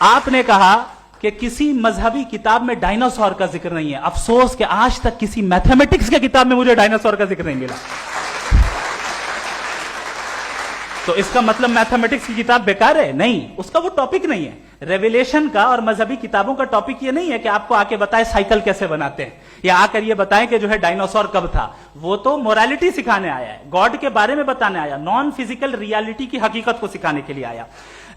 آپ نے کہا کہ کسی مذہبی کتاب میں ڈائناسور کا ذکر نہیں ہے. افسوس کہ آج تک کسی میتھمیٹکس کی کتاب میں مجھے ڈائناسور کا ذکر نہیں ملا. تو اس کا مطلب میتھمیٹکس کی کتاب بیکار ہے؟ نہیں, اس کا وہ ٹاپک نہیں ہے. ریویلیشن کا اور مذہبی کتابوں کا ٹاپک یہ نہیں ہے کہ آپ کو آ کے بتائے سائیکل کیسے بناتے ہیں, یا آ کر یہ بتائیں کہ جو ہے ڈائناسور کب تھا. وہ تو مورالیٹی سکھانے آیا ہے, گاڈ کے بارے میں بتانے آیا, نان فزیکل ریالٹی کی حقیقت کو سکھانے کے لیے آیا.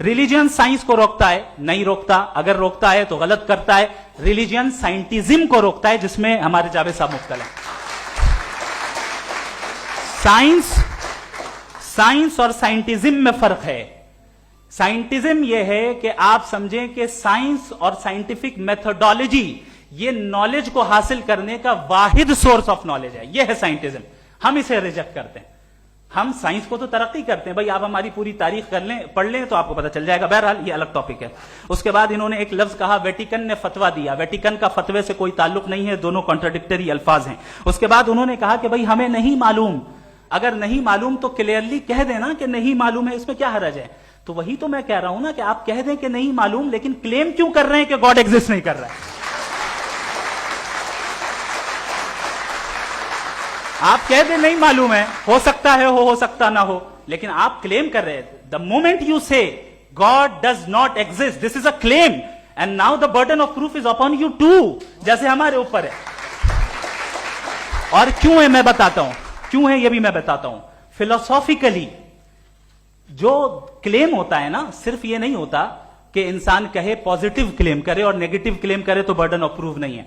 ریلیجن سائنس کو روکتا ہے؟ نہیں روکتا. اگر روکتا ہے تو غلط کرتا ہے. ریلیجن سائنٹزم کو روکتا ہے, جس میں ہمارے جاوید صاحب مبتلا ہیں. سائنس اور سائنٹزم میں فرق ہے. سائنٹزم یہ ہے کہ آپ سمجھیں کہ سائنس اور سائنٹیفک میتھڈالوجی یہ نالج کو حاصل کرنے کا واحد سورس آف نالج ہے. یہ ہے سائنٹزم. ہم اسے ریجیکٹ کرتے ہیں. ہم سائنس کو تو ترقی کرتے ہیں, بھائی آپ ہماری پوری تاریخ کر لیں, پڑھ لیں تو آپ کو پتہ چل جائے گا. بہرحال یہ الگ ٹاپک ہے. اس کے بعد انہوں نے ایک لفظ کہا, ویٹیکن نے فتویٰ دیا. ویٹیکن کا فتوے سے کوئی تعلق نہیں ہے, دونوں کانٹراڈکٹری الفاظ ہیں. اس کے بعد انہوں نے کہا کہ بھائی ہمیں نہیں معلوم. اگر نہیں معلوم تو کلیئرلی کہہ دینا کہ نہیں معلوم ہے, اس میں کیا حرج ہے. تو وہی تو میں کہہ رہا ہوں نا کہ آپ کہہ دیں کہ نہیں معلوم, لیکن کلیم کیوں کر رہے ہیں کہ گاڈ ایگزسٹ نہیں کر رہا ہے. آپ کہہ دیں نہیں معلوم ہے, ہو سکتا ہے ہو سکتا نہ ہو, لیکن آپ کلیم کر رہے ہیں. The moment you say God does not exist, this is a claim, and now the burden of proof is upon you too, جیسے ہمارے اوپر ہے. اور کیوں ہے میں بتاتا ہوں, کیوں ہے یہ بھی میں بتاتا ہوں. فلسافیکلی جو کلیم ہوتا ہے نا, صرف یہ نہیں ہوتا کہ انسان کہے پازیٹیو کلیم کرے اور نیگیٹو کلیم کرے تو برڈن آف پروف نہیں ہے.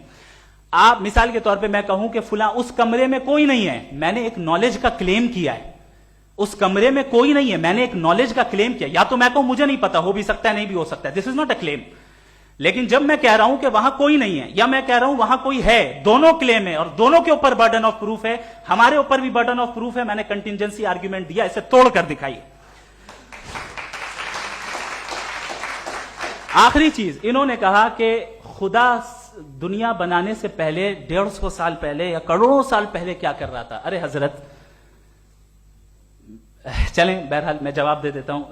آپ مثال کے طور پہ میں کہوں کہ فلاں اس کمرے میں کوئی نہیں ہے, میں نے ایک نالج کا کلیم کیا ہے. اس کمرے میں کوئی نہیں ہے, میں نے ایک نالج کا کلیم کیا. یا تو میں کہوں مجھے نہیں پتا, ہو بھی سکتا ہے نہیں بھی ہو سکتا ہے, دس از ناٹ اے کلیم. لیکن جب میں کہہ رہا ہوں کہ وہاں کوئی نہیں ہے, یا میں کہہ رہا ہوں وہاں کوئی ہے, دونوں کلیم ہے اور دونوں کے اوپر برڈن آف پروف ہے. ہمارے اوپر بھی برڈن آف پروف ہے. میں نے کنٹینجنسی آرگیومنٹ دیا, اسے توڑ کر دکھائیے. آخری چیز, انہوں نے کہا کہ خدا دنیا بنانے سے پہلے 150 سال پہلے یا کروڑوں سال پہلے کیا کر رہا تھا. ارے حضرت, چلیں بہرحال میں جواب دے دیتا ہوں.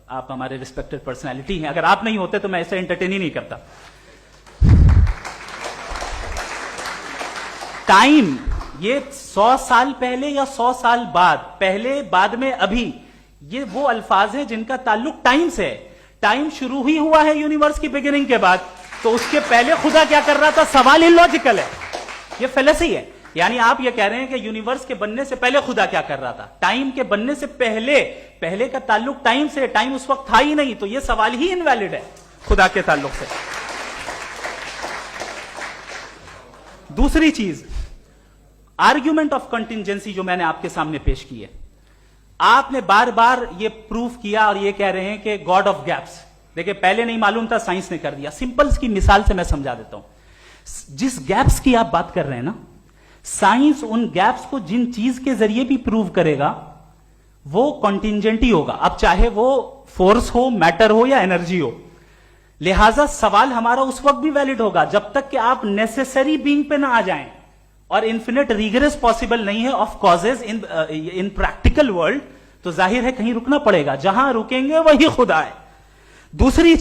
آپ ہمارے ریسپیکٹڈ پرسنالٹی ہیں, اگر آپ نہیں ہوتے تو میں اسے انٹرٹین ہی نہیں کرتا. ٹائم یہ 100 سال پہلے یا 100 سال بعد, پہلے بعد میں ابھی, یہ وہ الفاظ ہیں جن کا تعلق ٹائم سے ہے. ٹائم شروع ہی ہوا ہے یونیورس کی بگننگ کے بعد, تو اس کے پہلے خدا کیا کر رہا تھا, سوال اللاجیکل ہے. یہ فیلسی ہے. یعنی آپ یہ کہہ رہے ہیں کہ یونیورس کے بننے سے پہلے خدا کیا کر رہا تھا. ٹائم کے بننے سے پہلے کا تعلق ٹائم سے, ٹائم اس وقت تھا ہی نہیں, تو یہ سوال ہی انویلڈ ہے خدا کے تعلق سے. دوسری چیز, آرگیومنٹ آف کنٹینجنسی جو میں نے آپ کے سامنے پیش کی ہے, آپ نے بار بار یہ پروف کیا اور یہ کہہ رہے ہیں کہ گاڈ آف گیپس. دیکھیں پہلے نہیں معلوم تھا, سائنس نے کر دیا. سمپلس کی مثال سے میں سمجھا دیتا ہوں. جس گیپس کی آپ بات کر رہے ہیں نا, سائنس ان گیپس کو جن چیز کے ذریعے بھی پروو کرے گا وہ کنٹینجنٹ ہی ہوگا, اب چاہے وہ فورس ہو, میٹر ہو یا انرجی ہو. لہذا سوال ہمارا اس وقت بھی ویلڈ ہوگا جب تک کہ آپ نیسیسری بینگ پہ نہ آ جائیں, اور انفینٹ ریگریس پاسبل نہیں ہے of causes in practical world. تو ظاہر ہے کہیں رکنا پڑے گا, جہاں رکیں گے وہی خدا ہے. دوسری